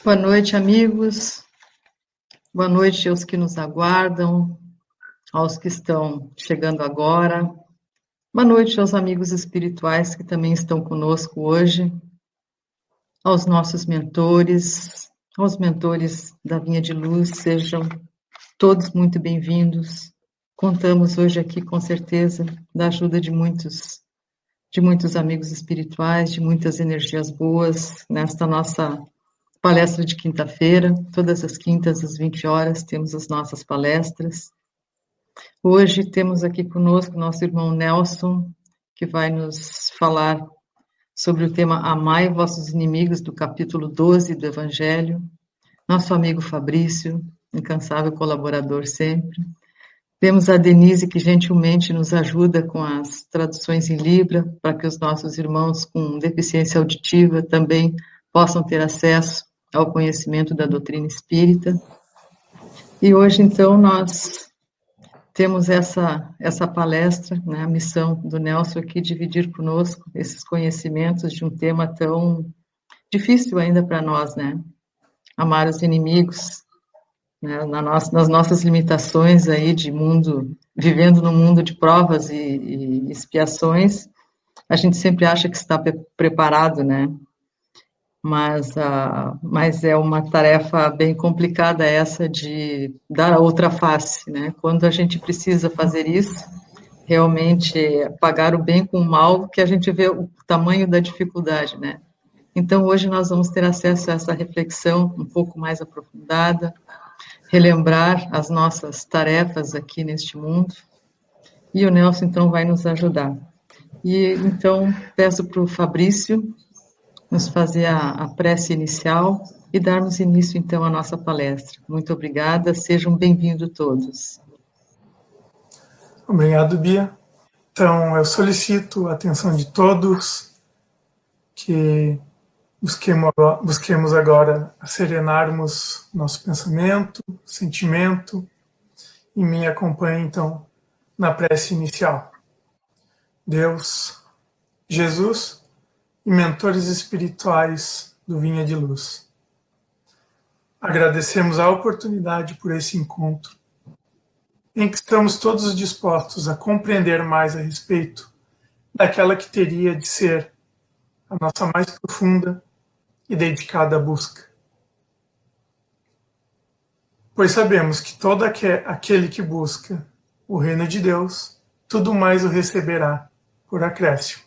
Boa noite, amigos. Boa noite aos que nos aguardam, aos que estão chegando agora. Boa noite aos amigos espirituais que também estão conosco hoje, aos nossos mentores, aos mentores da Vinha de Luz, sejam todos muito bem-vindos. Contamos hoje aqui, com certeza, da ajuda de muitos amigos espirituais, de muitas energias boas nesta nossa palestra de quinta-feira. Todas as quintas, às 20 horas, temos as nossas palestras. Hoje temos aqui conosco nosso irmão Nelson, que vai nos falar sobre o tema Amai vossos inimigos, do capítulo 12 do Evangelho. Nosso amigo Fabrício, incansável colaborador sempre. Temos a Denise, que gentilmente nos ajuda com as traduções em Libra, para que os nossos irmãos com deficiência auditiva também possam ter acesso ao conhecimento da doutrina espírita. E hoje, então, nós temos essa palestra, né, a missão do Nelson aqui, dividir conosco esses conhecimentos de um tema tão difícil ainda para nós, né? Amar os inimigos, né, nas nossas limitações aí de mundo, vivendo num mundo de provas e expiações, a gente sempre acha que está preparado, né? Mas é uma tarefa bem complicada essa de dar a outra face, né? Quando a gente precisa fazer isso, realmente pagar o bem com o mal, que a gente vê o tamanho da dificuldade, né? Então, hoje nós vamos ter acesso a essa reflexão um pouco mais aprofundada, relembrar as nossas tarefas aqui neste mundo, e o Nelson, então, vai nos ajudar. E, então, peço para o Fabrício nos fazer a prece inicial e darmos início, então, à nossa palestra. Muito obrigada, sejam bem-vindos todos. Obrigado, Bia. Então, eu solicito a atenção de todos, que busquemos agora serenarmos nosso pensamento, sentimento, e me acompanhe, então, na prece inicial. Deus, Jesus e mentores espirituais do Vinha de Luz. Agradecemos a oportunidade por esse encontro, em que estamos todos dispostos a compreender mais a respeito daquela que teria de ser a nossa mais profunda e dedicada busca. Pois sabemos que todo aquele que busca o reino de Deus, tudo mais o receberá por acréscimo,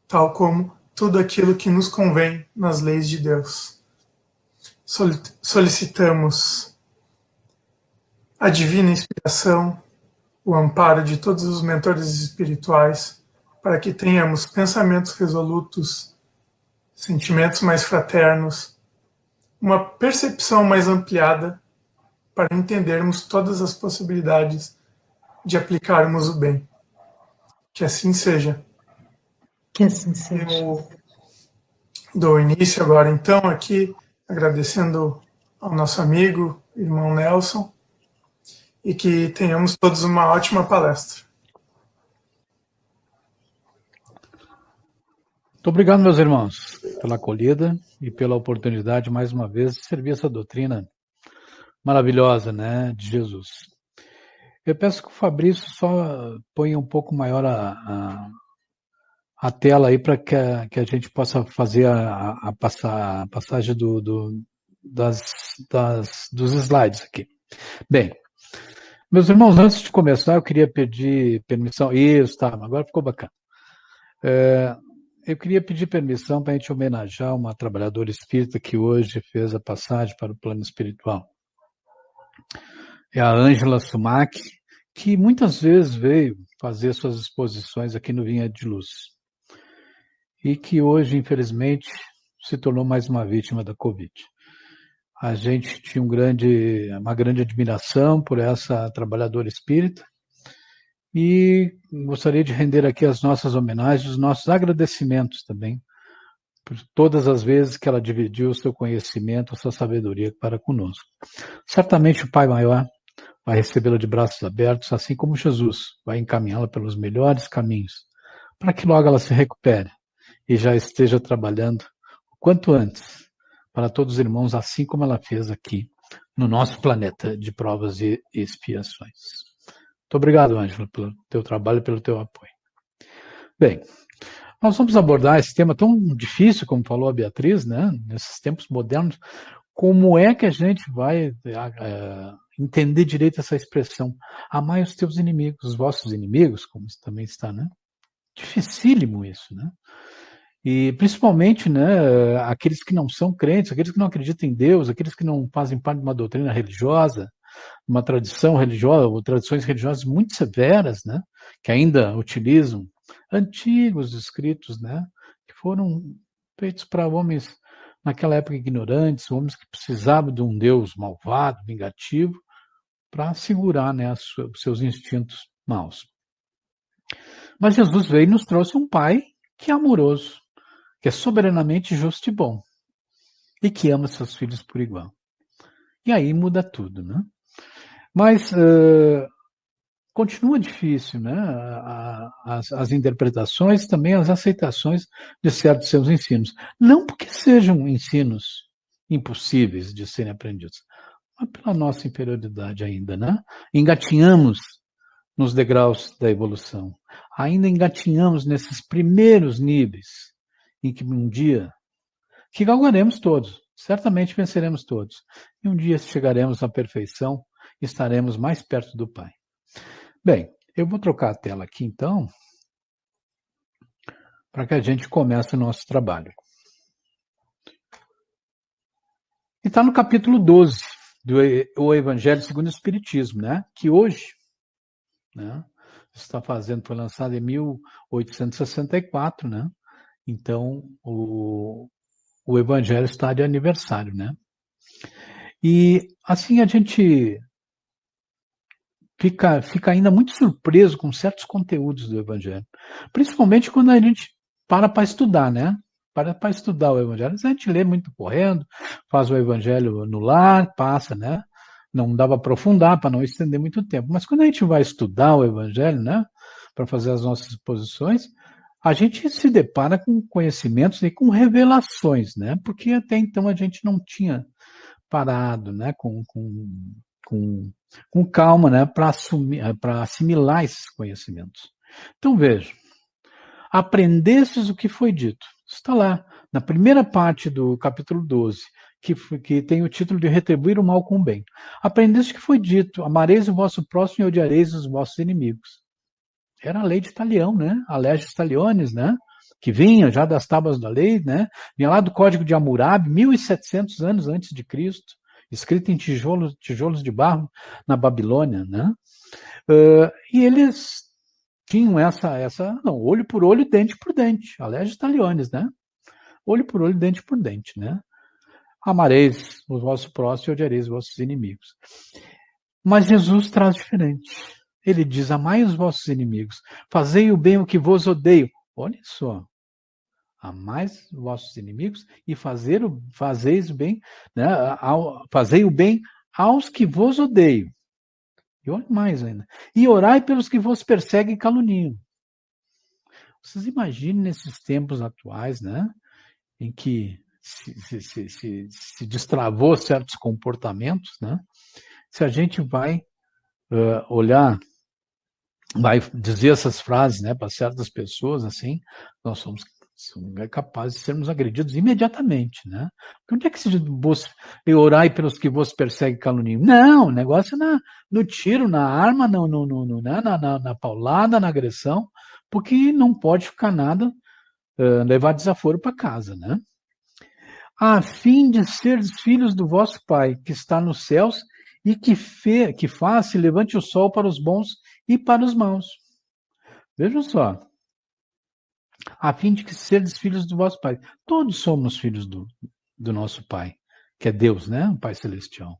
tal como tudo aquilo que nos convém nas leis de Deus. Solicitamos a divina inspiração, o amparo de todos os mentores espirituais, para que tenhamos pensamentos resolutos, sentimentos mais fraternos, uma percepção mais ampliada para entendermos todas as possibilidades de aplicarmos o bem. Que assim seja. Que assim seja. Eu dou início agora, então, aqui, agradecendo ao nosso amigo, irmão Nelson, e que tenhamos todos uma ótima palestra. Muito obrigado, meus irmãos, pela acolhida e pela oportunidade, mais uma vez, de servir essa doutrina maravilhosa, né, de Jesus. Eu peço que o Fabrício só ponha um pouco maior a tela aí para que a gente possa fazer a passagem dos slides aqui. Bem, meus irmãos, antes de começar, eu queria pedir permissão. Isso, tá, agora ficou bacana. Eu queria pedir permissão para a gente homenagear uma trabalhadora espírita que hoje fez a passagem para o plano espiritual. É a Ângela Sumac, que muitas vezes veio fazer suas exposições aqui no Vinha de Luz. E que hoje, infelizmente, se tornou mais uma vítima da Covid. A gente tinha uma grande admiração por essa trabalhadora espírita e gostaria de render aqui as nossas homenagens, os nossos agradecimentos também, por todas as vezes que ela dividiu o seu conhecimento, a sua sabedoria para conosco. Certamente o Pai Maior vai recebê-la de braços abertos, assim como Jesus vai encaminhá-la pelos melhores caminhos, para que logo ela se recupere e já esteja trabalhando o quanto antes para todos os irmãos, assim como ela fez aqui no nosso planeta de provas e expiações. Muito obrigado, Ângela, pelo teu trabalho e pelo teu apoio. Bem, nós vamos abordar esse tema tão difícil, como falou a Beatriz, né? Nesses tempos modernos, como é que a gente vai entender direito essa expressão? Amai os teus inimigos, os vossos inimigos, como também está, né? Dificílimo isso, né? E principalmente, né, aqueles que não são crentes, aqueles que não acreditam em Deus, aqueles que não fazem parte de uma doutrina religiosa, uma tradição religiosa, ou tradições religiosas muito severas, né, que ainda utilizam antigos escritos, né, que foram feitos para homens naquela época ignorantes, homens que precisavam de um Deus malvado, vingativo, para segurar, né, os seus instintos maus. Mas Jesus veio e nos trouxe um pai que é amoroso, que é soberanamente justo e bom, e que ama seus filhos por igual. E aí muda tudo, né? Mas continua difícil, né? As interpretações, também as aceitações de certos seus ensinos. Não porque sejam ensinos impossíveis de serem aprendidos, mas pela nossa inferioridade ainda, né? Engatinhamos nos degraus da evolução. Ainda engatinhamos nesses primeiros níveis em que um dia, que galgaremos todos, certamente venceremos todos. E um dia chegaremos à perfeição e estaremos mais perto do Pai. Bem, eu vou trocar a tela aqui então, para que a gente comece o nosso trabalho. E está no capítulo 12 do Evangelho segundo o Espiritismo, né? Que hoje, né, foi lançado em 1864, né? Então, o Evangelho está de aniversário, né? E assim a gente fica ainda muito surpreso com certos conteúdos do Evangelho. Principalmente quando a gente para estudar, né? Para estudar o Evangelho. A gente lê muito correndo, faz o Evangelho no lar, passa, né? Não dá para aprofundar, para não estender muito tempo. Mas quando a gente vai estudar o Evangelho, né? Para fazer as nossas exposições, a gente se depara com conhecimentos e com revelações, né? Porque até então a gente não tinha parado, né? Com calma, né? Para assimilar esses conhecimentos. Então veja, aprendestes o que foi dito. Está lá, na primeira parte do capítulo 12, que tem o título de Retribuir o Mal com o Bem. Aprendeste o que foi dito, amareis o vosso próximo e odiareis os vossos inimigos. Era a lei de Talião, né? A Legis Talionis, né? Que vinha já das tábuas da lei, né? Vinha lá do Código de Hammurabi, 1700 anos antes de Cristo, escrito em tijolos de barro na Babilônia, né? E eles tinham não, olho por olho, dente por dente, a Legis Talionis, né? Olho por olho, dente por dente, né? Amareis os vossos próximos e odiareis os vossos inimigos. Mas Jesus traz diferente. Ele diz, amai os vossos inimigos, fazei o bem o que vos odeio. Olha só, amai os vossos inimigos e fazeis o bem, né? Fazei o bem aos que vos odeiam. E olha mais ainda. E orai pelos que vos perseguem e caluniam. Vocês imaginem nesses tempos atuais, né? Em que se destravou certos comportamentos, né? Se a gente vai olhar, vai dizer essas frases, né, para certas pessoas, assim, nós somos capazes de sermos agredidos imediatamente, né? Onde é que se diz, orai pelos que vos perseguem e caluniam? Não, o negócio é no tiro, na arma, na paulada, na agressão, porque não pode ficar nada, levar desaforo para casa, né? A fim de seres filhos do vosso Pai, que está nos céus, e que faz, levante o sol para os bons e para os maus. Vejam só. A fim de que seres filhos do vosso Pai. Todos somos filhos do nosso Pai, que é Deus, né? O Pai Celestial.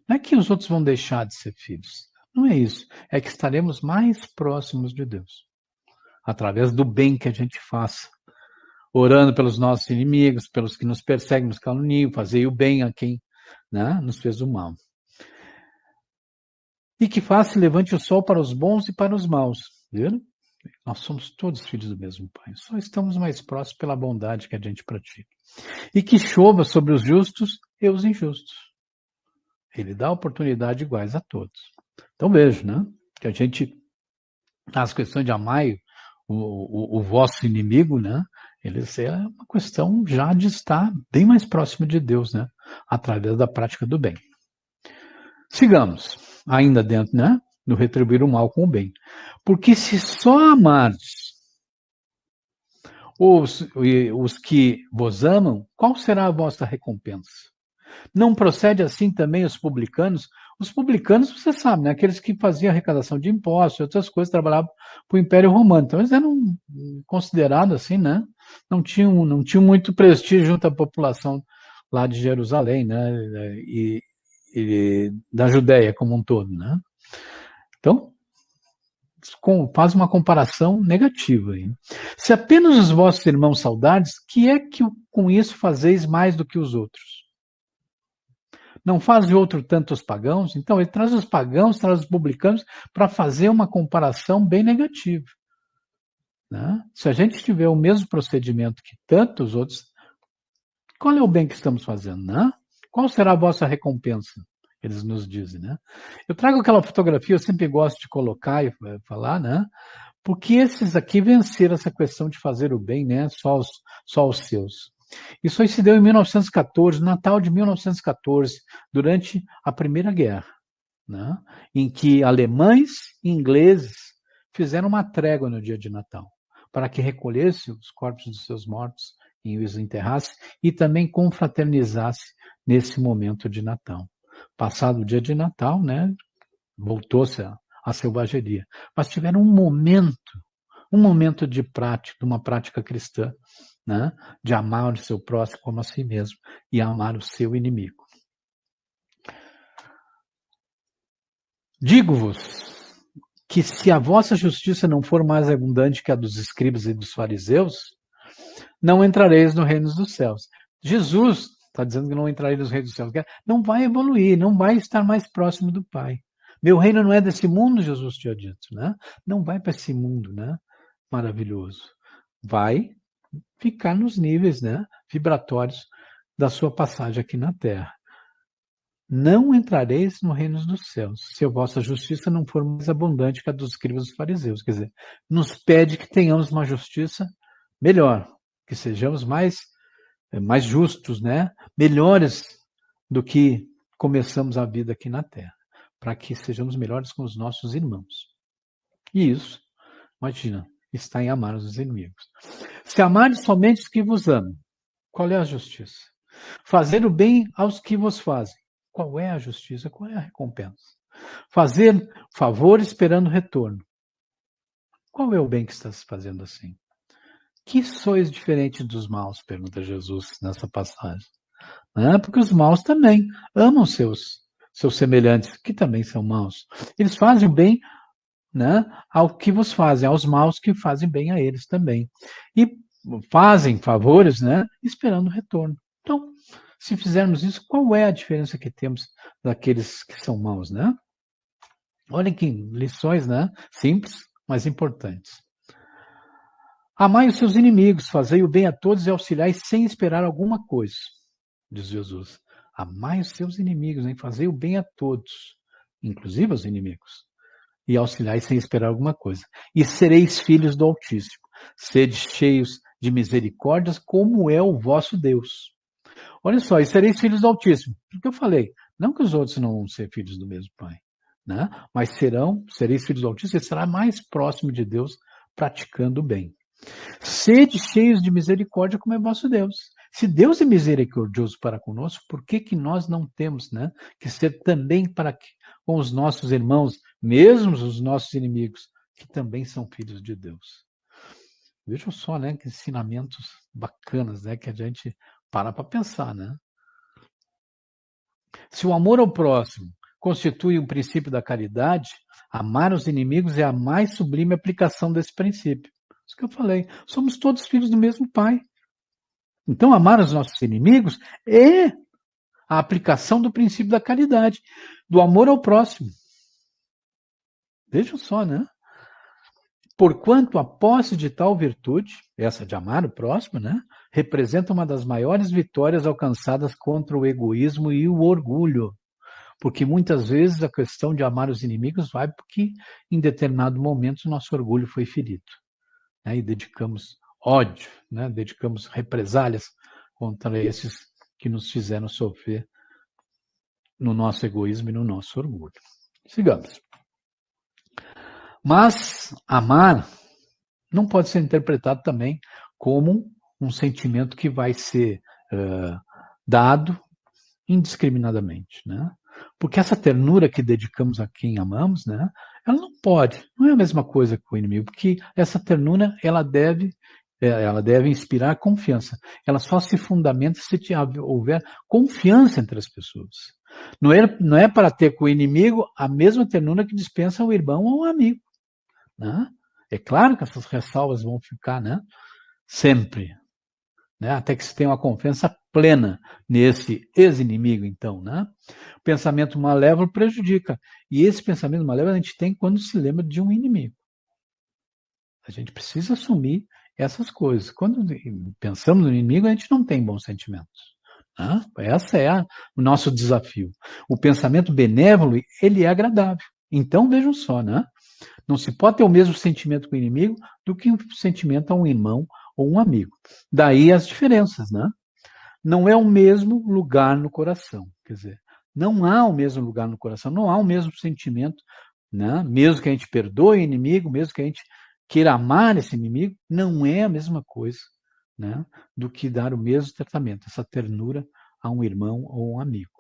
Não é que os outros vão deixar de ser filhos. Não é isso. É que estaremos mais próximos de Deus. Através do bem que a gente faça. Orando pelos nossos inimigos, pelos que nos perseguem, nos caluniam, fazer o bem a quem, né, nos fez o mal. E que faça levante o sol para os bons e para os maus. Viram? Nós somos todos filhos do mesmo Pai. Só estamos mais próximos pela bondade que a gente pratica. E que chova sobre os justos e os injustos. Ele dá oportunidade iguais a todos. Então vejo, né? Que a gente, as questões de amar o vosso inimigo, né? Eles é uma questão já de estar bem mais próximo de Deus, né? Através da prática do bem. Sigamos, ainda dentro, né? Do retribuir o mal com o bem. Porque se só amares os que vos amam, qual será a vossa recompensa? Não procede assim também os publicanos? Os publicanos, você sabe, né? Aqueles que faziam arrecadação de impostos e outras coisas, trabalhavam para o Império Romano. Então, eles eram considerados assim, né? Não tinham muito prestígio junto à população lá de Jerusalém, né? E da Judéia como um todo, né? Então, faz uma comparação negativa aí. Se apenas os vossos irmãos saudardes, que é que com isso fazeis mais do que os outros? Não faz de outro tanto os pagãos? Então, ele traz os pagãos, traz os publicanos, para fazer uma comparação bem negativa. Né? Se a gente tiver o mesmo procedimento que tantos outros, qual é o bem que estamos fazendo? Né? Qual será a vossa recompensa? Eles nos dizem. Né? Eu trago aquela fotografia, eu sempre gosto de colocar e falar, né? Porque esses aqui venceram essa questão de fazer o bem, né? Só os seus. Isso aí se deu em 1914, Natal de 1914, durante a Primeira Guerra, né? Em que alemães e ingleses fizeram uma trégua no dia de Natal, para que recolhesse os corpos dos seus mortos e os enterrasse e também confraternizasse nesse momento de Natal. Passado o dia de Natal, né? Voltou-se a selvageria. Mas tiveram um momento de prática, de uma prática cristã, né? De amar o seu próximo como a si mesmo e amar o seu inimigo. Digo-vos que se a vossa justiça não for mais abundante que a dos escribas e dos fariseus, não entrareis no reino dos céus. Jesus está dizendo que não entrareis no reino dos céus. Não vai evoluir, não vai estar mais próximo do Pai. Meu reino não é desse mundo, Jesus tinha dito, né? Não vai para esse mundo, né? Maravilhoso. Vai ficar nos níveis, né? Vibratórios da sua passagem aqui na Terra. Não entrareis no reino dos céus, se a vossa justiça não for mais abundante que a dos escribas e fariseus. Quer dizer, nos pede que tenhamos uma justiça melhor, que sejamos mais justos, né? Melhores do que começamos a vida aqui na Terra, para que sejamos melhores com os nossos irmãos. E isso, imagina, está em amar os inimigos. Se amares somente os que vos amam, qual é a justiça? Fazer o bem aos que vos fazem. Qual é a justiça? Qual é a recompensa? Fazer favor esperando retorno. Qual é o bem que estás fazendo assim? Que sois diferente dos maus? Pergunta Jesus nessa passagem. Porque os maus também amam seus semelhantes, que também são maus. Eles fazem o bem, né, ao que vos fazem, aos maus que fazem bem a eles também. E fazem favores, né, esperando retorno. Então, se fizermos isso, qual é a diferença que temos daqueles que são maus, né? Olhem que lições, né? Simples, mas importantes. Amai os seus inimigos, fazei o bem a todos e auxiliai sem esperar alguma coisa, diz Jesus. Amai os seus inimigos, hein? Fazei o bem a todos, inclusive aos inimigos, e auxiliai sem esperar alguma coisa. E sereis filhos do Altíssimo. Sede cheios de misericórdias, como é o vosso Deus. Olha só, e sereis filhos do Altíssimo. O que eu falei? Não que os outros não vão ser filhos do mesmo Pai, né? Mas sereis filhos do Altíssimo e será mais próximo de Deus praticando o bem. Sede cheios de misericórdia, como é vosso Deus. Se Deus é misericordioso para conosco, por que nós não temos, né, que ser também com os nossos irmãos, mesmo os nossos inimigos, que também são filhos de Deus? Vejam só, né, que ensinamentos bacanas, né, que a gente para pensar, né? Se o amor ao próximo constitui um princípio da caridade, amar os inimigos é a mais sublime aplicação desse princípio. Isso que eu falei. Somos todos filhos do mesmo Pai. Então, amar os nossos inimigos é a aplicação do princípio da caridade, do amor ao próximo. Vejam só, né? Porquanto a posse de tal virtude, essa de amar o próximo, né, representa uma das maiores vitórias alcançadas contra o egoísmo e o orgulho. Porque muitas vezes a questão de amar os inimigos vai porque em determinado momento o nosso orgulho foi ferido, né, e dedicamos ódio, né, dedicamos represálias contra esses que nos fizeram sofrer no nosso egoísmo e no nosso orgulho. Sigamos. Mas amar não pode ser interpretado também como um sentimento que vai ser dado indiscriminadamente, né? Porque essa ternura que dedicamos a quem amamos, né? Ela não é a mesma coisa que o inimigo, porque essa ternura ela deve inspirar confiança. Ela só se fundamenta se houver confiança entre as pessoas. Não é para ter com o inimigo a mesma ternura que dispensa o irmão ou o amigo, né? É claro que essas ressalvas vão ficar, né? Sempre, né? Até que se tenha uma confiança plena nesse ex-inimigo, então, né? O pensamento malévolo prejudica. E esse pensamento malévolo a gente tem quando se lembra de um inimigo. A gente precisa assumir essas coisas. Quando pensamos no inimigo, a gente não tem bons sentimentos, né? Esse é o nosso desafio. O pensamento benévolo, ele é agradável. Então, vejam só, né? Não se pode ter o mesmo sentimento com o inimigo do que um sentimento a um irmão ou um amigo. Daí as diferenças, né? Não é o mesmo lugar no coração. Quer dizer, não há o mesmo lugar no coração, não há o mesmo sentimento, né? Mesmo que a gente perdoe o inimigo, mesmo que a gente queira amar esse inimigo, não é a mesma coisa, né? Do que dar o mesmo tratamento, essa ternura a um irmão ou um amigo.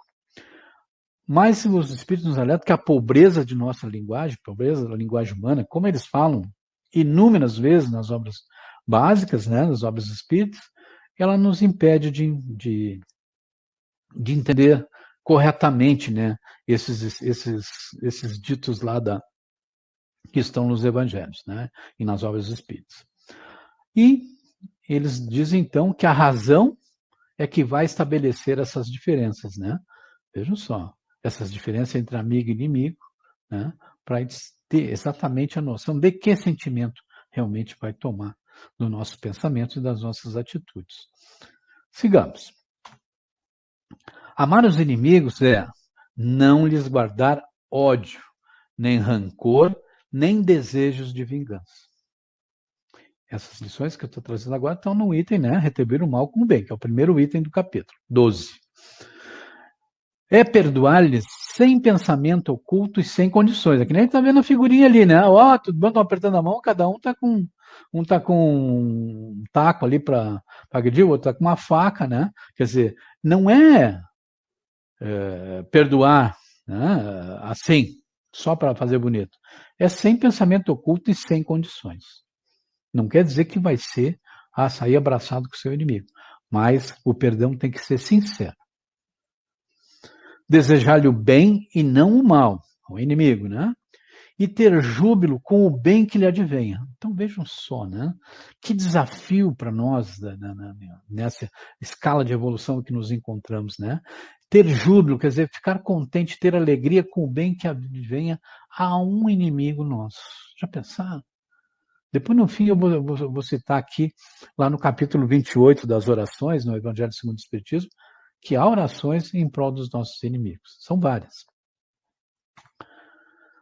Mas os espíritos nos alertam que a pobreza de nossa linguagem, pobreza da linguagem humana, como eles falam inúmeras vezes nas obras básicas, né, nas obras espíritas, ela nos impede de entender corretamente, né, esses ditos lá que estão nos evangelhos, né, e nas obras espíritas. E eles dizem então que a razão é que vai estabelecer essas diferenças, né? Vejam só, essas diferenças entre amigo e inimigo, né, para ter exatamente a noção de que sentimento realmente vai tomar no nosso pensamento e das nossas atitudes. Sigamos. Amar os inimigos é não lhes guardar ódio, nem rancor, nem desejos de vingança. Essas lições que eu estou trazendo agora estão no item, né, retribuir o mal com o bem, que é o primeiro item do capítulo 12. É perdoar-lhes sem pensamento oculto e sem condições. É que nem a gente está vendo a figurinha ali, né? Ó, tudo bom, estão apertando a mão, cada um está com um taco ali para agredir, o outro está com uma faca, né? Quer dizer, não é perdoar, né, assim, só para fazer bonito. É sem pensamento oculto e sem condições. Não quer dizer que vai ser sair abraçado com o seu inimigo, mas o perdão tem que ser sincero. Desejar-lhe o bem e não o mal, o inimigo, né? E ter júbilo com o bem que lhe advenha. Então vejam só, né? Que desafio para nós nessa escala de evolução que nos encontramos, né? Ter júbilo, quer dizer, ficar contente, ter alegria com o bem que advenha a um inimigo nosso. Já pensaram? Depois, no fim, eu vou citar aqui, lá no capítulo 28 das orações, no Evangelho segundo o Espiritismo, que há orações em prol dos nossos inimigos. São várias.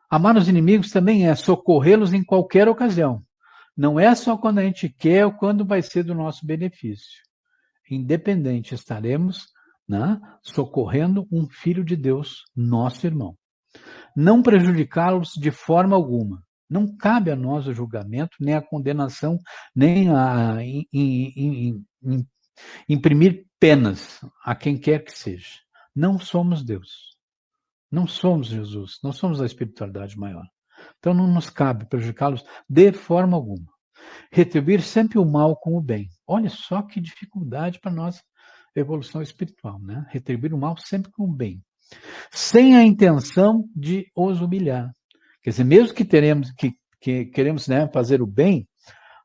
Amar os inimigos também é socorrê-los em qualquer ocasião. Não é só quando a gente quer ou quando vai ser do nosso benefício. Independente, estaremos, né, socorrendo um filho de Deus, nosso irmão. Não prejudicá-los de forma alguma. Não cabe a nós o julgamento, nem a condenação, nem a imprimir penas a quem quer que seja. Não somos Deus. Não somos Jesus. Não somos a espiritualidade maior. Então não nos cabe prejudicá-los de forma alguma. Retribuir sempre o mal com o bem. Olha só que dificuldade para a nossa evolução espiritual, né? Retribuir o mal sempre com o bem. Sem a intenção de os humilhar. Quer dizer, mesmo que queremos, né, fazer o bem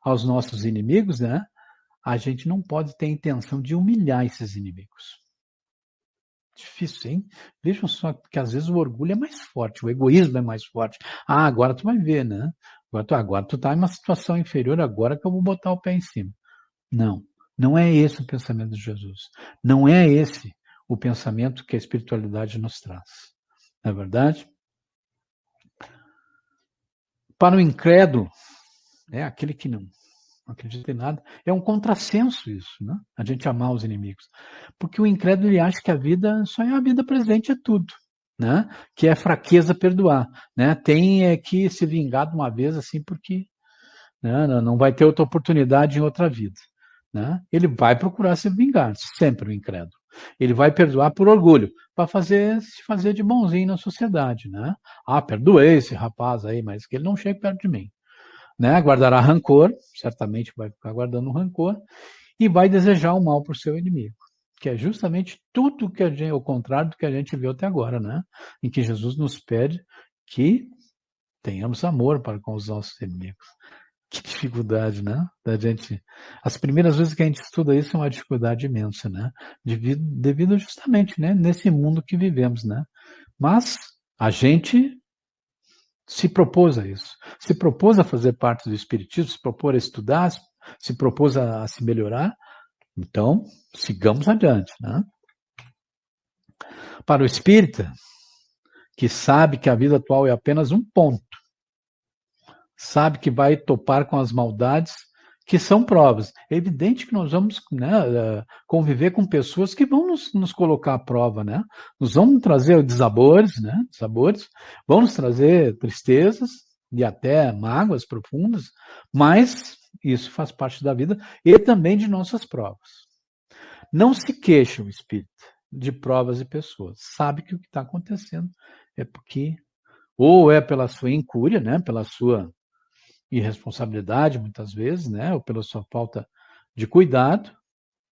aos nossos inimigos, né, a gente não pode ter a intenção de humilhar esses inimigos. Difícil, hein? Vejam só que às vezes o orgulho é mais forte, o egoísmo é mais forte. Ah, agora tu vai ver, né? Agora tu tá em uma situação inferior, agora que eu vou botar o pé em cima. Não, não é esse o pensamento de Jesus. Não é esse o pensamento que a espiritualidade nos traz. Não é verdade? Para o incrédulo, aquele que não acredita em nada, é um contrassenso isso, né? A gente amar os inimigos. Porque o incrédulo ele acha que a vida só é a vida presente, é tudo. Né? Que é fraqueza perdoar. Né? Tem que se vingar de uma vez assim, porque não vai ter outra oportunidade em outra vida. Né? Ele vai procurar se vingar, sempre o incrédulo. Ele vai perdoar por orgulho, para se fazer de bonzinho na sociedade. Né? Perdoei esse rapaz aí, mas que ele não chegue perto de mim. Né? Guardará rancor, certamente vai ficar guardando rancor, e vai desejar o mal para o seu inimigo. Que é justamente tudo que o contrário do que a gente viu até agora, né? Em que Jesus nos pede que tenhamos amor para com os nossos inimigos. Que dificuldade, né? Da gente. As primeiras vezes que a gente estuda isso é uma dificuldade imensa, né? Devido justamente, né? Nesse mundo que vivemos, né? Mas a gente se propôs a isso. Se propôs a fazer parte do Espiritismo, se propôs a estudar, se propôs a se melhorar. Então, sigamos adiante, né? Para o espírita, que sabe que a vida atual é apenas um ponto, sabe que vai topar com as maldades que são provas. É evidente que nós vamos conviver com pessoas que vão nos colocar à prova, né? Nos vão trazer desabores, né? Vão nos trazer tristezas e até mágoas profundas, mas isso faz parte da vida e também de nossas provas. Não se queixa o espírito de provas e pessoas. Sabe que o que está acontecendo é porque ou é pela sua incúria, né? Pela sua irresponsabilidade, muitas vezes, né? Ou pela sua falta de cuidado,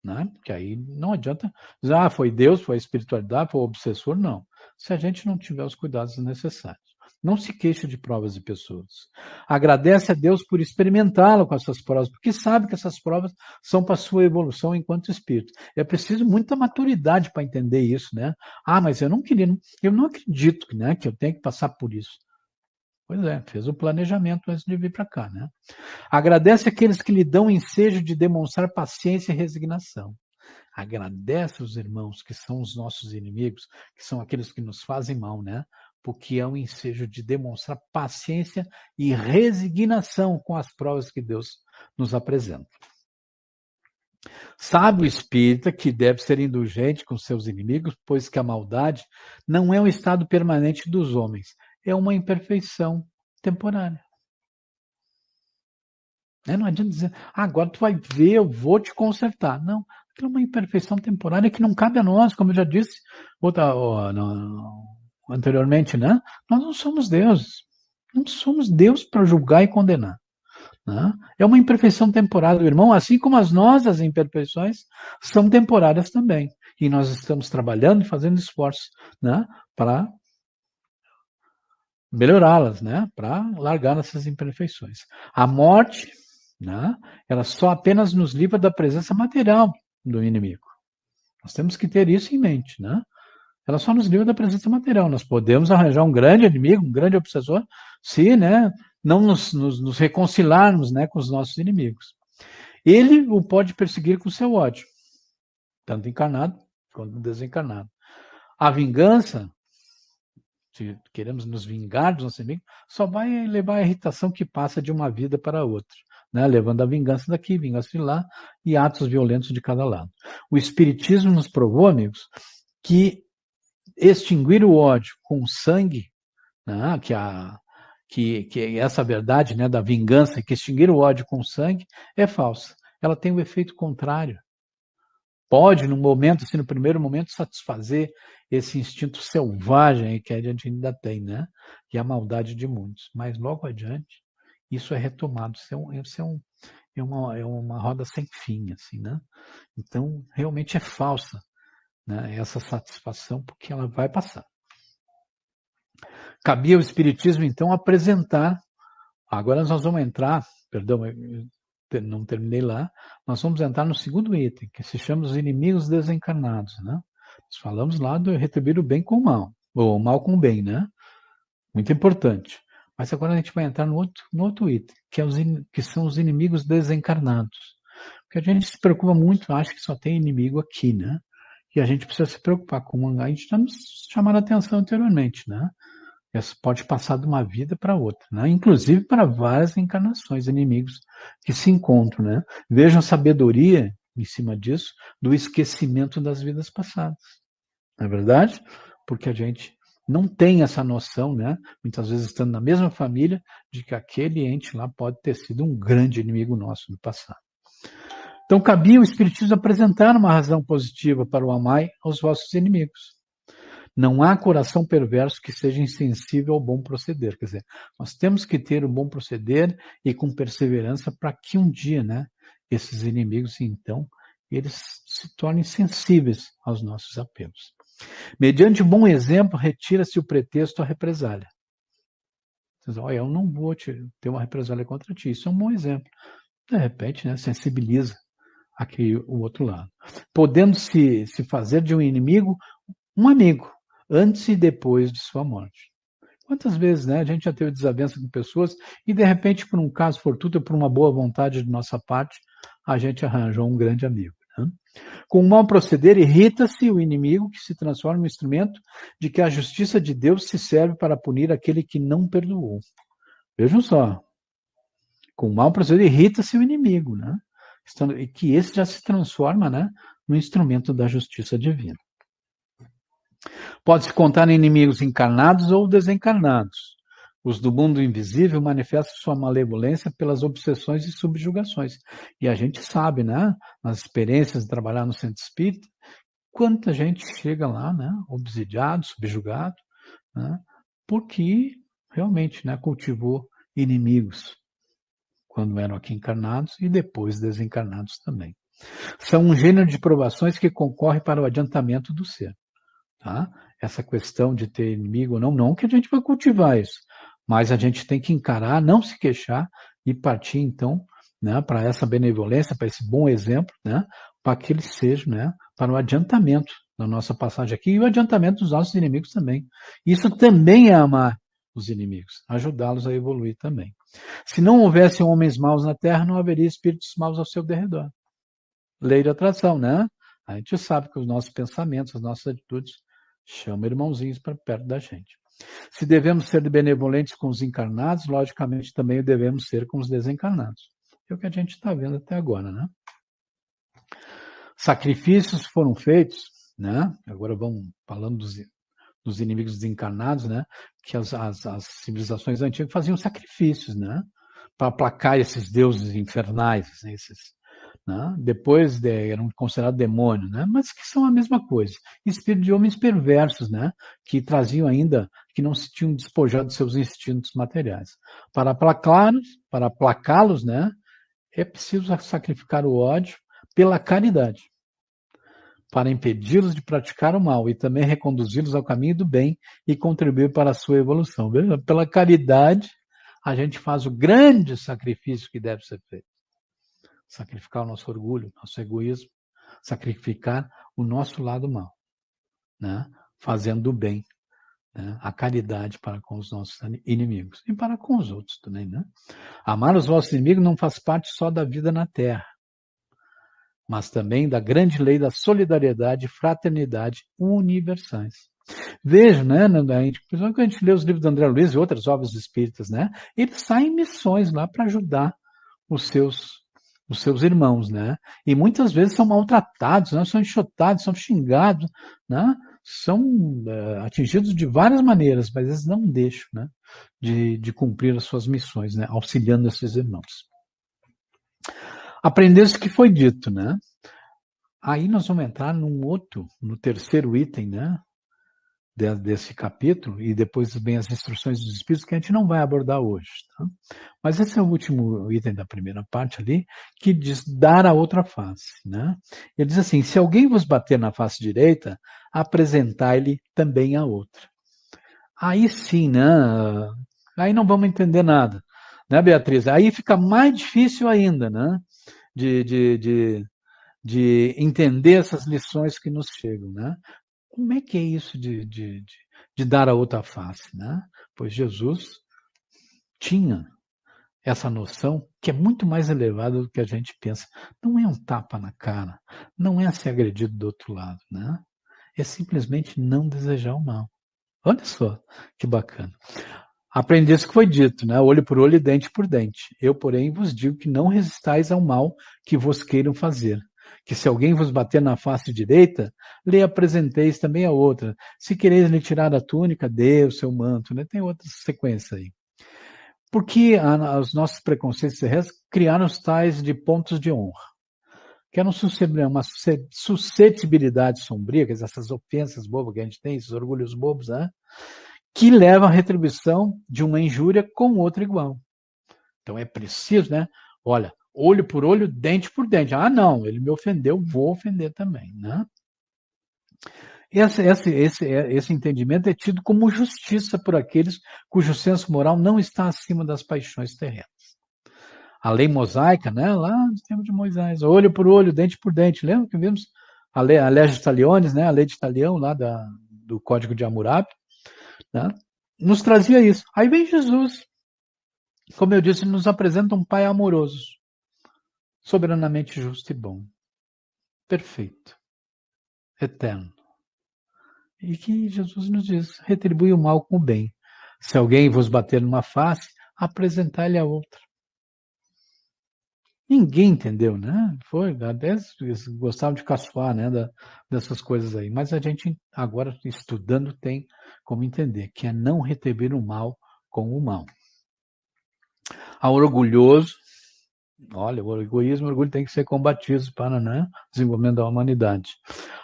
né? Porque aí não adianta dizer, foi Deus, foi a espiritualidade, foi o obsessor, não. Se a gente não tiver os cuidados necessários. Não se queixa de provas e pessoas. Agradece a Deus por experimentá-lo com essas provas, porque sabe que essas provas são para a sua evolução enquanto espírito. É preciso muita maturidade para entender isso, né? Mas eu não acredito, né, que eu tenho que passar por isso. Pois é, fez o planejamento antes de vir para cá, né? Agradece aqueles que lhe dão ensejo de demonstrar paciência e resignação. Agradece os irmãos que são os nossos inimigos, que são aqueles que nos fazem mal, né? Porque é um ensejo de demonstrar paciência e resignação com as provas que Deus nos apresenta. Sabe o espírita que deve ser indulgente com seus inimigos, pois que a maldade não é um estado permanente dos homens, é uma imperfeição temporária. Não adianta dizer, agora tu vai ver, eu vou te consertar. Não, aquilo é uma imperfeição temporária que não cabe a nós, como eu já disse anteriormente, né? Nós não somos Deus. Não somos Deus para julgar e condenar. Né? É uma imperfeição temporária do irmão, assim como as nossas imperfeições são temporárias também. E nós estamos trabalhando e fazendo esforços, né, para melhorá-las, né, para largar essas imperfeições. A morte, né, ela só apenas nos livra da presença material do inimigo. Nós temos que ter isso em mente, né? Ela só nos livra da presença material. Nós podemos arranjar um grande inimigo, um grande obsessor, se, né, não nos reconciliarmos, né, com os nossos inimigos. Ele o pode perseguir com o seu ódio, tanto encarnado quanto desencarnado. A vingança, se queremos nos vingar dos nossos inimigos, só vai levar a irritação que passa de uma vida para outra, né, levando a vingança daqui, vingança de lá e atos violentos de cada lado. O Espiritismo nos provou, amigos, que extinguir o ódio com sangue, né, que essa verdade, né, da vingança, que extinguir o ódio com sangue é falsa. Ela tem o efeito contrário. Pode, no primeiro momento, satisfazer esse instinto selvagem que a gente ainda tem, né? E a maldade de muitos. Mas logo adiante, isso é retomado. É uma roda sem fim, assim, né? Então, realmente é falsa, né, essa satisfação, porque ela vai passar. Cabia ao Espiritismo, então, apresentar. Agora nós vamos entrar, perdão, não terminei lá, nós vamos entrar no segundo item, que se chama os inimigos desencarnados, né? Nós falamos lá do retribuir o bem com o mal, ou o mal com o bem, né? Muito importante. Mas agora a gente vai entrar no outro item, que são os inimigos desencarnados. Porque a gente se preocupa muito, acha que só tem inimigo aqui, né? E a gente precisa se preocupar com a gente está nos chamando a atenção anteriormente, né? Isso pode passar de uma vida para outra, né? Inclusive para várias encarnações, inimigos que se encontram, né? Vejam a sabedoria em cima disso, do esquecimento das vidas passadas. Não é verdade? Porque a gente não tem essa noção, né? Muitas vezes estando na mesma família, de que aquele ente lá pode ter sido um grande inimigo nosso no passado. Então, cabia o Espiritismo apresentar uma razão positiva para o amai aos vossos inimigos. Não há coração perverso que seja insensível ao bom proceder. Quer dizer, nós temos que ter o bom proceder e com perseverança para que um dia, né, esses inimigos, então, eles se tornem sensíveis aos nossos apelos. Mediante um bom exemplo, retira-se o pretexto à represália. Você diz, olha, eu não vou ter uma represália contra ti. Isso é um bom exemplo. De repente, né, sensibiliza aqui o outro lado. Podendo se fazer de um inimigo um amigo, antes e depois de sua morte. Quantas vezes, né, a gente já teve desavença com pessoas e, de repente, por um caso fortuito, por uma boa vontade de nossa parte, a gente arranjou um grande amigo. Né? Com o mau proceder, irrita-se o inimigo que se transforma no instrumento de que a justiça de Deus se serve para punir aquele que não perdoou. Vejam só. Com o mau proceder, irrita-se o inimigo, né? E que esse já se transforma, né, no instrumento da justiça divina. Pode-se contar em inimigos encarnados ou desencarnados. Os do mundo invisível manifestam sua malevolência pelas obsessões e subjugações. E a gente sabe, né, nas experiências de trabalhar no centro espírita, quanta gente chega lá, né, obsidiado, subjugado, né, porque realmente, né, cultivou inimigos quando eram aqui encarnados e depois desencarnados também. São um gênero de provações que concorre para o adiantamento do ser. Tá? Essa questão de ter inimigo ou não que a gente vai cultivar isso, mas a gente tem que encarar, não se queixar e partir então, né, para essa benevolência, para esse bom exemplo, né, para que ele seja, né, para o adiantamento da nossa passagem aqui e o adiantamento dos nossos inimigos também. Isso também é amar os inimigos, ajudá-los a evoluir também. Se não houvesse homens maus na Terra, não haveria espíritos maus ao seu derredor. Lei de atração, né? A gente sabe que os nossos pensamentos, as nossas atitudes chamam irmãozinhos para perto da gente. Se devemos ser benevolentes com os encarnados, logicamente também devemos ser com os desencarnados. É o que a gente está vendo até agora, né? Sacrifícios foram feitos, né? Agora vamos falando dos inimigos desencarnados, né? Que as civilizações antigas faziam sacrifícios, né? Para aplacar esses deuses infernais, esses, né? Depois eram considerados demônios, né? Mas que são a mesma coisa. Espírito de homens perversos, né? Que traziam ainda, que não se tinham despojado de seus instintos materiais. Para aplacá-los, né? É preciso sacrificar o ódio pela caridade, para impedi-los de praticar o mal e também reconduzi-los ao caminho do bem e contribuir para a sua evolução. Veja, pela caridade, a gente faz o grande sacrifício que deve ser feito. Sacrificar o nosso orgulho, nosso egoísmo, sacrificar o nosso lado mal, né? Fazendo o bem, né? A caridade para com os nossos inimigos e para com os outros também, né? Amar os vossos inimigos não faz parte só da vida na Terra, mas também da grande lei da solidariedade e fraternidade universais. Veja, né, principalmente quando a gente lê os livros do André Luiz e outras obras espíritas, né, eles saem em missões lá para ajudar os seus irmãos, né, e muitas vezes são maltratados, né, são enxotados, são xingados, né, são atingidos de várias maneiras, mas eles não deixam, né, de cumprir as suas missões, né, auxiliando esses irmãos. Aprendeu-se o que foi dito, né? Aí nós vamos entrar no terceiro item, né? Desse capítulo, e depois vem as instruções dos espíritos que a gente não vai abordar hoje, tá? Mas esse é o último item da primeira parte ali, que diz dar a outra face, né? Ele diz assim, se alguém vos bater na face direita, apresentai-lhe também a outra. Aí sim, né? Aí não vamos entender nada, né, Beatriz? Aí fica mais difícil ainda, né? De entender essas lições que nos chegam, né? Como é que é isso de dar a outra face, né? Pois Jesus tinha essa noção que é muito mais elevada do que a gente pensa. Não é um tapa na cara, não é ser agredido do outro lado, né? É simplesmente não desejar o mal. Olha só que bacana. Aprendi isso que foi dito, né? Olho por olho e dente por dente. Eu, porém, vos digo que não resistais ao mal que vos queiram fazer. Que se alguém vos bater na face direita, lhe apresenteis também a outra. Se quereis lhe tirar a túnica, dê o seu manto, né? Tem outra sequência aí. Porque os nossos preconceitos terrestres criaram os tais de pontos de honra, que eram uma suscetibilidade sombria, quer dizer, essas ofensas bobas que a gente tem, esses orgulhos bobos, né? Que levam à retribuição de uma injúria com outra igual. Então é preciso, né? Olha, olho por olho, dente por dente. Ah, não, ele me ofendeu, vou ofender também, né? Esse entendimento é tido como justiça por aqueles cujo senso moral não está acima das paixões terrenas. A lei mosaica, né, lá no tempo de Moisés, olho por olho, dente por dente. Lembra que vimos a Legis Talionis, né, a lei de Talião, lá do Código de Hammurabi, né, nos trazia isso. Aí vem Jesus, como eu disse, nos apresenta um Pai amoroso, soberanamente justo e bom, perfeito, eterno. E que Jesus nos diz, retribui o mal com o bem. Se alguém vos bater numa face, apresentai-lhe a outra. Ninguém entendeu, né? Foi, até gostavam de caçoar, né, dessas coisas aí. Mas a gente, agora, estudando, tem como entender, que é não retribuir o mal com o mal. Ao orgulhoso, olha, o orgulho tem que ser combatido para, né, o desenvolvimento da humanidade.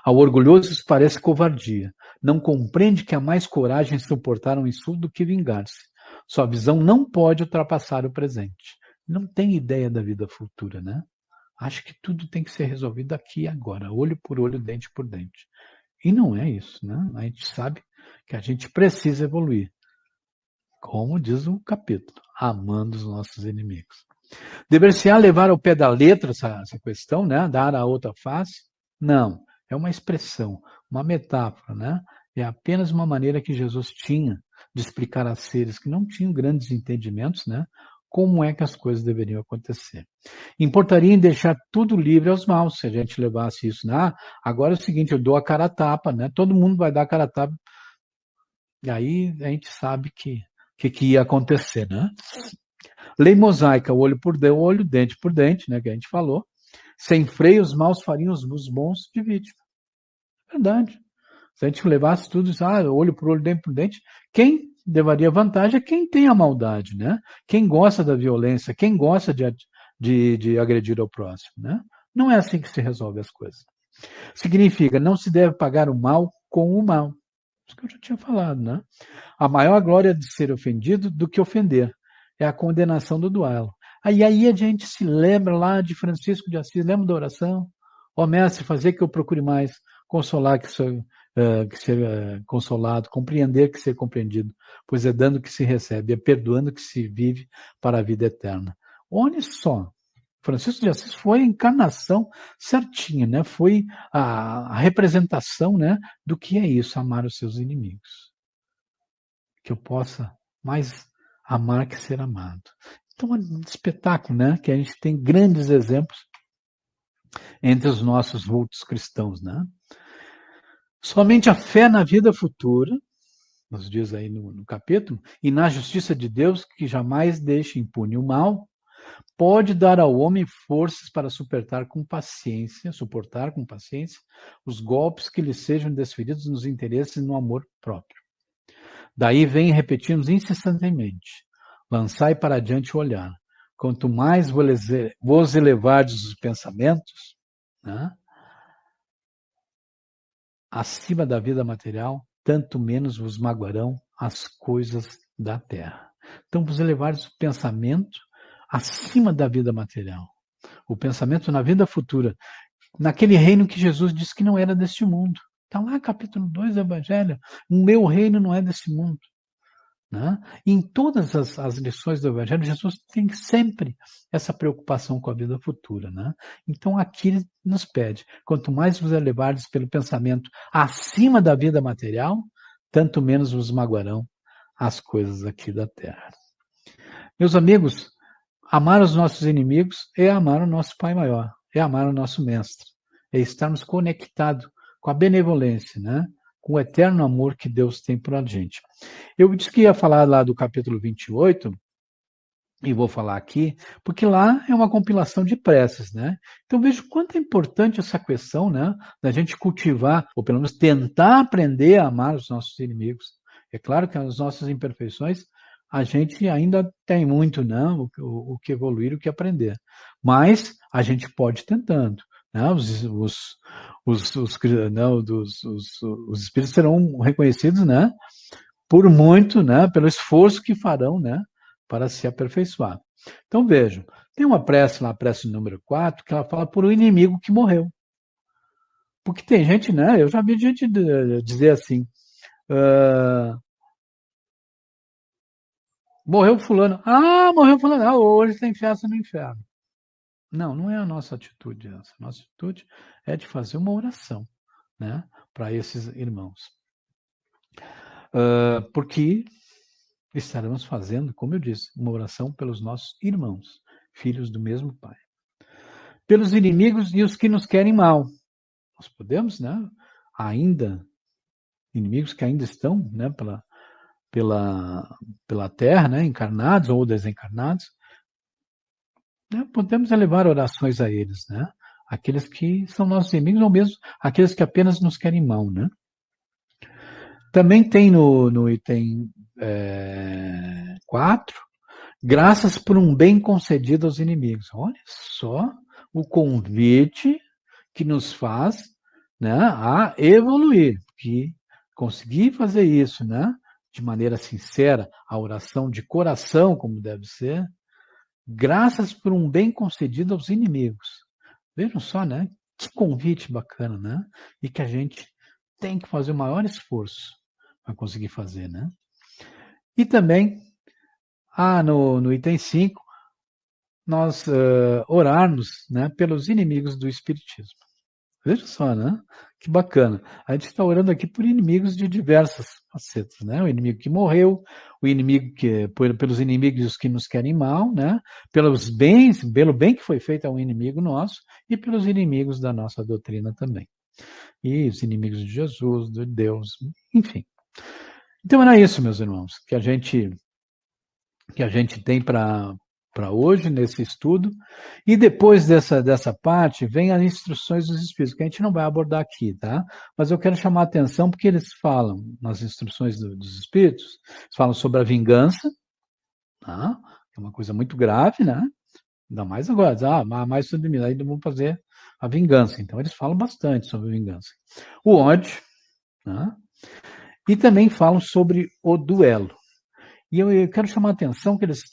Ao orgulhoso isso parece covardia. Não compreende que há mais coragem em suportar um insulto do que vingar-se. Sua visão não pode ultrapassar o presente. Não tem ideia da vida futura, né? Acha que tudo tem que ser resolvido aqui e agora, olho por olho, dente por dente. E não é isso, né? A gente sabe que a gente precisa evoluir. Como diz o capítulo, amando os nossos inimigos. Dever-se-á levar ao pé da letra essa questão, né? Dar a outra face? Não, é uma expressão, uma metáfora, né? É apenas uma maneira que Jesus tinha de explicar a seres que não tinham grandes entendimentos, né? Como é que as coisas deveriam acontecer. Importaria em deixar tudo livre aos maus, se a gente levasse isso, né? Agora é o seguinte, eu dou a cara a tapa, né? Todo mundo vai dar a cara a tapa. E aí a gente sabe que ia acontecer, né? Lei mosaica, olho por olho, dente por dente, né, que a gente falou. Sem freio, os maus fariam os bons de vítima. Verdade. Se a gente levasse tudo isso, olho por olho, dente por dente, quem levaria vantagem é quem tem a maldade, né? Quem gosta da violência, quem gosta de agredir ao próximo, né? Não é assim que se resolve as coisas. Significa, não se deve pagar o mal com o mal. Isso que eu já tinha falado, né? A maior glória de ser ofendido do que ofender é a condenação do duelo. Aí a gente se lembra lá de Francisco de Assis, lembra da oração? Ó mestre, fazer que eu procure mais, consolar que ser consolado, compreender que ser compreendido, pois é dando que se recebe, é perdoando que se vive para a vida eterna. Olha só, Francisco de Assis foi a encarnação certinha, né? Foi a representação, né, do que é isso, amar os seus inimigos. Que eu possa mais amar que ser amado. Então é um espetáculo, né? Que a gente tem grandes exemplos entre os nossos vultos cristãos, né? Somente a fé na vida futura, nos diz aí no capítulo, e na justiça de Deus, que jamais deixa impune o mal, pode dar ao homem forças para suportar com paciência os golpes que lhe sejam desferidos nos interesses e no amor próprio. Daí vem repetimos incessantemente, lançai para adiante o olhar. Quanto mais vos elevardes os pensamentos, né, acima da vida material, tanto menos vos magoarão as coisas da terra. Então, vos elevardes o pensamento acima da vida material. O pensamento na vida futura, naquele reino que Jesus disse que não era deste mundo. Está lá, capítulo 2 do Evangelho. O meu reino não é desse mundo. Né? Em todas as lições do Evangelho, Jesus tem sempre essa preocupação com a vida futura. Né? Então aqui ele nos pede, quanto mais vos elevardes pelo pensamento acima da vida material, tanto menos vos magoarão as coisas aqui da terra. Meus amigos, amar os nossos inimigos é amar o nosso Pai Maior, é amar o nosso Mestre, é estarmos conectados com a benevolência, né? Com o eterno amor que Deus tem por a gente. Eu disse que ia falar lá do capítulo 28, e vou falar aqui, porque lá é uma compilação de preces, né? Então vejo quanto é importante essa questão, né? Da gente cultivar, ou pelo menos tentar aprender a amar os nossos inimigos. É claro que as nossas imperfeições, a gente ainda tem muito, né? O que evoluir, o que aprender. Mas a gente pode ir tentando, né? Os espíritos serão reconhecidos, né? Por muito, né? Pelo esforço que farão, né? Para se aperfeiçoar. Então vejam, tem uma prece lá, a prece número 4, que ela fala por um inimigo que morreu. Porque tem gente, né? Eu já vi gente dizer assim, morreu fulano. Ah, morreu fulano. Ah, hoje tem festa no inferno. Não, não é a nossa atitude essa. A nossa atitude é de fazer uma oração, né? Para esses irmãos. Porque estaremos fazendo, como eu disse, uma oração pelos nossos irmãos, filhos do mesmo Pai. Pelos inimigos e os que nos querem mal. Nós podemos, né? Ainda, inimigos que ainda estão, né? Pela Terra, né? Encarnados ou desencarnados, né? Podemos elevar orações a eles, né? Aqueles que são nossos inimigos ou mesmo aqueles que apenas nos querem mal, né? Também tem no item 4, graças por um bem concedido aos inimigos. Olha só o convite que nos faz, né, a evoluir, que conseguir fazer isso, né, de maneira sincera, a oração de coração, como deve ser, graças por um bem concedido aos inimigos. Vejam só, né, que convite bacana, né, e que a gente tem que fazer o maior esforço para conseguir fazer, né. E também, no item 5, nós orarmos, né, pelos inimigos do Espiritismo. Veja só, né? Que bacana. A gente está orando aqui por inimigos de diversas facetas, né? O inimigo que morreu, o inimigo pelos inimigos que nos querem mal, né? Pelo bem que foi feito a um inimigo nosso e pelos inimigos da nossa doutrina também. E os inimigos de Jesus, de Deus, enfim. Então era isso, meus irmãos, que a gente tem para hoje nesse estudo. E depois dessa parte, vem as instruções dos Espíritos, que a gente não vai abordar aqui, tá? Mas eu quero chamar a atenção porque eles falam, nas instruções dos Espíritos, eles falam sobre a vingança, tá? É uma coisa muito grave, né? Ainda mais agora, mais sobre mim, aí vamos fazer a vingança. Então, eles falam bastante sobre a vingança. O ódio, tá? E também falam sobre o duelo. E eu quero chamar a atenção que eles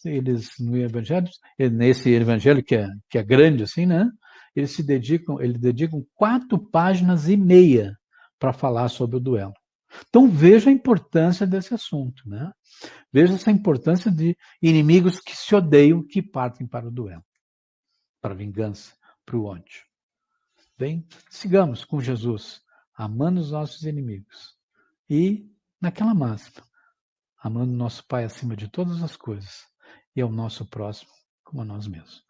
no Evangelho, nesse Evangelho que é grande assim, né? Eles dedicam 4 páginas e meia para falar sobre o duelo. Então veja a importância desse assunto, né? Veja essa importância de inimigos que se odeiam, que partem para o duelo, para a vingança, para o ódio. Bem, sigamos com Jesus, amando os nossos inimigos. E naquela máxima, amando nosso Pai acima de todas as coisas e ao nosso próximo como a nós mesmos.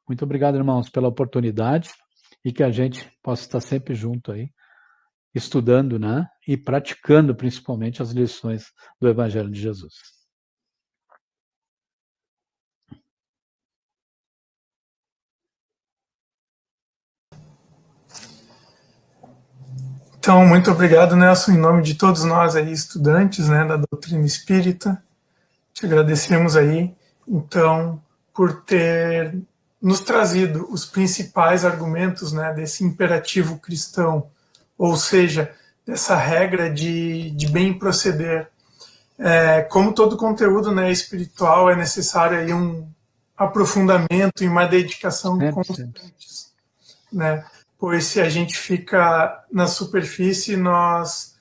Muito obrigado, irmãos, pela oportunidade e que a gente possa estar sempre junto aí, estudando, né? E praticando principalmente as lições do Evangelho de Jesus. Então, muito obrigado, Nelson, em nome de todos nós aí, estudantes, né, da doutrina espírita. Te agradecemos aí, então, por ter nos trazido os principais argumentos, né, desse imperativo cristão, ou seja, dessa regra de bem proceder. Como todo conteúdo, né, espiritual, é necessário aí um aprofundamento e uma dedicação constantes, né? Pois se a gente fica na superfície, nós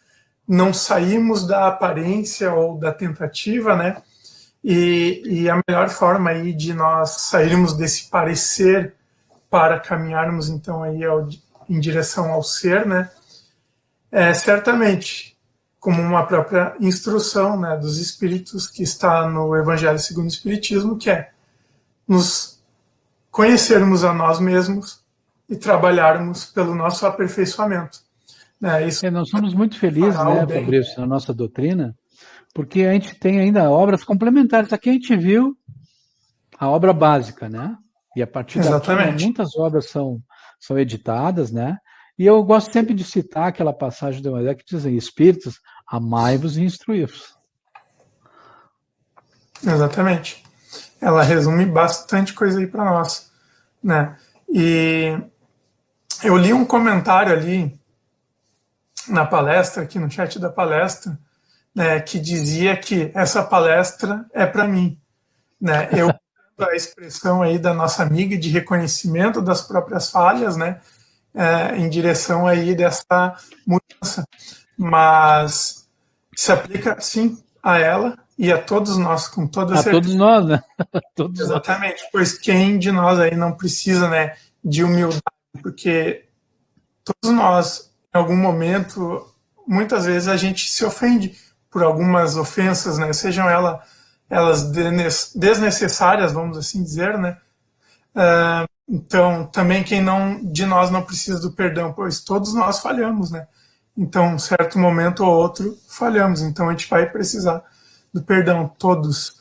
não saímos da aparência ou da tentativa, né? E a melhor forma aí de nós sairmos desse parecer para caminharmos então aí em direção ao ser, né? Certamente como uma própria instrução, né, dos espíritos que está no Evangelho segundo o Espiritismo, que é nos conhecermos a nós mesmos e trabalharmos pelo nosso aperfeiçoamento. Né? Isso Nós somos muito felizes, fará né, o bem. Fabrício, na nossa doutrina, porque a gente tem ainda obras complementares. Aqui a gente viu a obra básica, né? E a partir daqui, né, Exatamente. muitas obras são editadas, né? E eu gosto sempre de citar aquela passagem do Evangelho que diz: Espíritos, amai-vos e instruí-vos. Exatamente. Ela resume bastante coisa aí para nós, né? E eu li um comentário ali na palestra, aqui no chat da palestra, né, que dizia que essa palestra é para mim, né? Eu a expressão aí da nossa amiga de reconhecimento das próprias falhas, né, em direção aí dessa mudança, mas se aplica sim a ela e a todos nós, com toda certeza. A todos nós, né? Todos Exatamente, pois quem de nós aí não precisa, né, de humildade, porque todos nós, em algum momento, muitas vezes a gente se ofende por algumas ofensas, né, sejam elas desnecessárias, vamos assim dizer, né. Então, também quem não de nós não precisa do perdão, pois todos nós falhamos, né. Então, um certo momento ou outro falhamos, então a gente vai precisar do perdão, todos.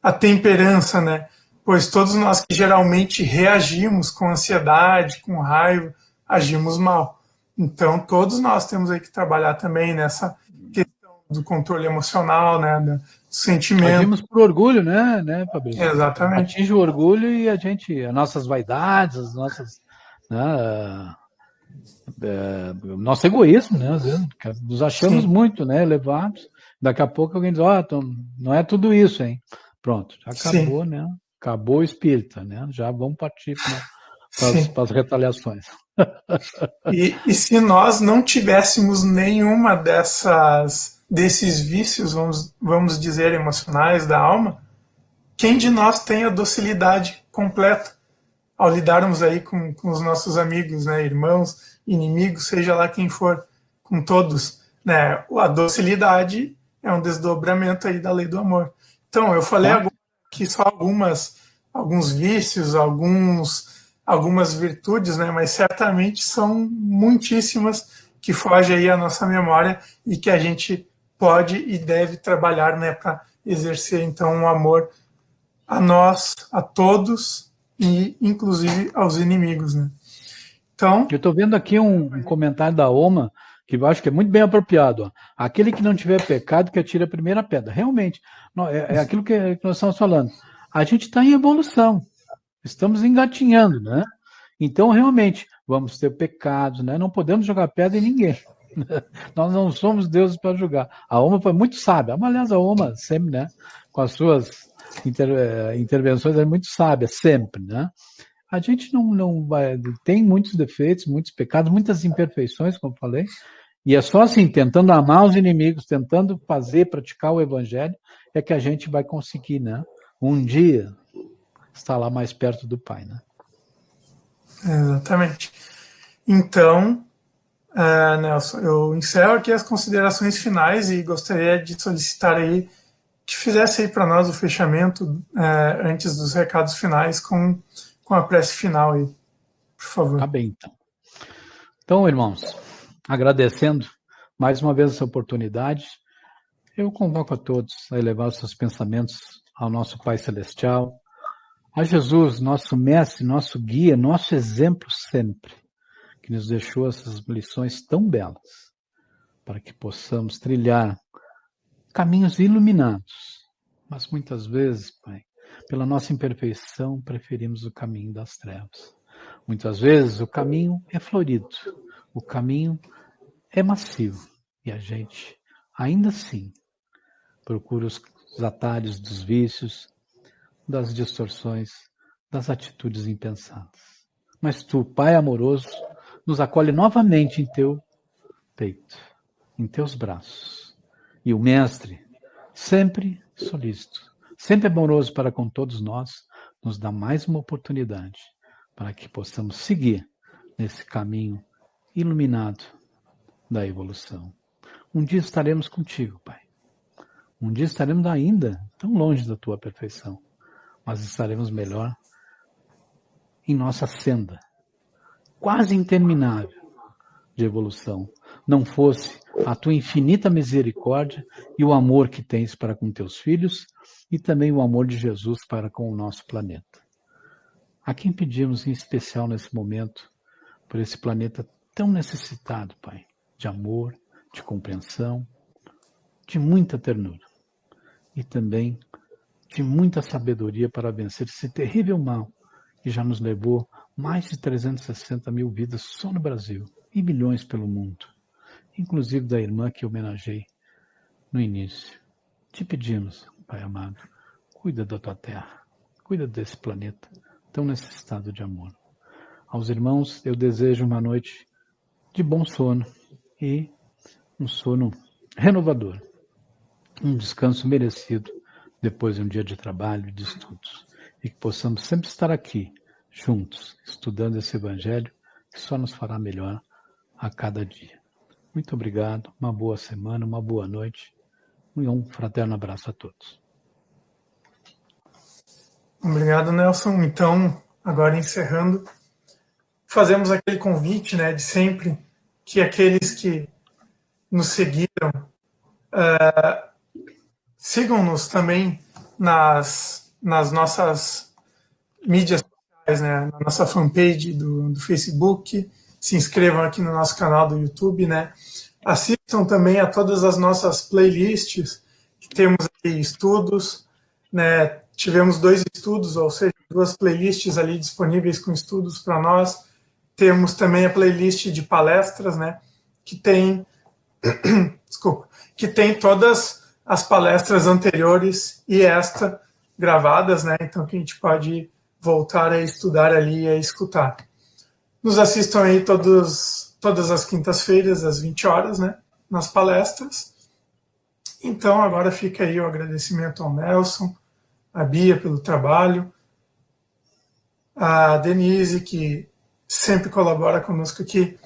A temperança, né? Pois todos nós que geralmente reagimos com ansiedade, com raiva, agimos mal. Então, todos nós temos aí que trabalhar também nessa questão do controle emocional, né? Do sentimento. Agimos por orgulho, né, Fabrício? Exatamente. Atinge o orgulho e as nossas vaidades, as nossas, né, o nosso egoísmo, né? Às vezes, nos achamos muito, né, elevados. Daqui a pouco alguém diz: não é tudo isso, hein? Pronto, já acabou, né? Acabou o espírita, né? Já vamos partir para as retaliações. E se nós não tivéssemos nenhuma desses vícios, vamos dizer, emocionais da alma, quem de nós tem a docilidade completa ao lidarmos aí com os nossos amigos, né, irmãos, inimigos, seja lá quem for, com todos, né? A docilidade é um desdobramento aí da lei do amor. Então, eu falei agora que só alguns vícios, algumas virtudes, né, mas certamente são muitíssimas que fogem aí à nossa memória e que a gente pode e deve trabalhar, né, para exercer então um amor a nós, a todos e inclusive aos inimigos, né? Então, eu estou vendo aqui um comentário da Oma que eu acho que é muito bem apropriado. Ó. Aquele que não tiver pecado que atire a primeira pedra. Realmente, é aquilo que nós estamos falando. A gente está em evolução. Estamos engatinhando, né? Então, realmente, vamos ter pecados, né? Não podemos jogar pedra em ninguém. Nós não somos deuses para julgar. A Oma foi muito sábia. Mas, aliás, a Oma sempre, né? Com as suas intervenções, é muito sábia, sempre, né? A gente não vai, tem muitos defeitos, muitos pecados, muitas imperfeições, como falei, e é só assim, tentando amar os inimigos, tentando praticar o evangelho, é que a gente vai conseguir, né? Um dia estar lá mais perto do Pai, né? Exatamente. Então, Nelson, eu encerro aqui as considerações finais e gostaria de solicitar aí que fizesse aí para nós o fechamento antes dos recados finais com a prece final aí, por favor. Tá bem, então. Então, irmãos, agradecendo mais uma vez essa oportunidade, eu convoco a todos a elevar os seus pensamentos ao nosso Pai Celestial, a Jesus, nosso mestre, nosso guia, nosso exemplo sempre, que nos deixou essas lições tão belas, para que possamos trilhar caminhos iluminados. Mas muitas vezes, Pai, pela nossa imperfeição, preferimos o caminho das trevas. Muitas vezes o caminho é florido, o caminho é macio, e a gente, ainda assim, procura os atalhos dos vícios, das distorções, das atitudes impensadas. Mas tu, Pai amoroso, nos acolhe novamente em teu peito, em teus braços. E o Mestre, sempre solícito, sempre amoroso para com todos nós, nos dá mais uma oportunidade para que possamos seguir nesse caminho iluminado da evolução. Um dia estaremos contigo, Pai. Um dia estaremos ainda tão longe da tua perfeição, mas estaremos melhor em nossa senda, quase interminável, de evolução, não fosse a tua infinita misericórdia e o amor que tens para com teus filhos e também o amor de Jesus para com o nosso planeta. A quem pedimos em especial nesse momento, por esse planeta tão necessitado, Pai, de amor, de compreensão, de muita ternura e também de muita sabedoria para vencer esse terrível mal que já nos levou mais de 360 mil vidas só no Brasil e milhões pelo mundo, inclusive da irmã que homenageei no início. Te pedimos, Pai amado, cuida da tua terra, cuida desse planeta tão necessitado de amor. Aos irmãos, eu desejo uma noite de bom sono e um sono renovador, um descanso merecido depois de um dia de trabalho e de estudos, e que possamos sempre estar aqui, juntos, estudando esse Evangelho que só nos fará melhor a cada dia. Muito obrigado, uma boa semana, uma boa noite e um fraterno abraço a todos. Obrigado, Nelson. Então, agora encerrando, fazemos aquele convite, né, de sempre, que aqueles que nos seguiram sigam-nos também nas nossas mídias sociais, né, na nossa fanpage do Facebook, se inscrevam aqui no nosso canal do YouTube, né, assistam também a todas as nossas playlists, que temos aí estudos, né, tivemos 2 estudos, ou seja, 2 playlists ali disponíveis com estudos para nós. Temos também a playlist de palestras, né, que tem, que tem todas as palestras anteriores e esta gravadas, né, então que a gente pode voltar a estudar ali e a escutar. Nos assistam aí todas as quintas-feiras, às 20 horas, né, nas palestras. Então, agora fica aí o agradecimento ao Nelson, a Bia pelo trabalho, a Denise, que sempre colabora conosco aqui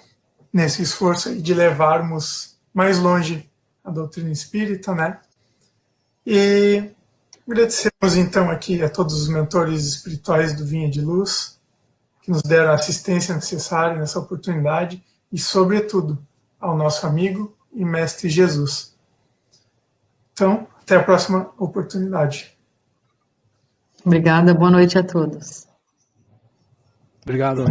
nesse esforço aí de levarmos mais longe a doutrina espírita, né? E agradecemos então aqui a todos os mentores espirituais do Vinha de Luz, que nos deram a assistência necessária nessa oportunidade e, sobretudo, ao nosso amigo e mestre Jesus. Então, até a próxima oportunidade. Obrigada, boa noite a todos. Obrigado.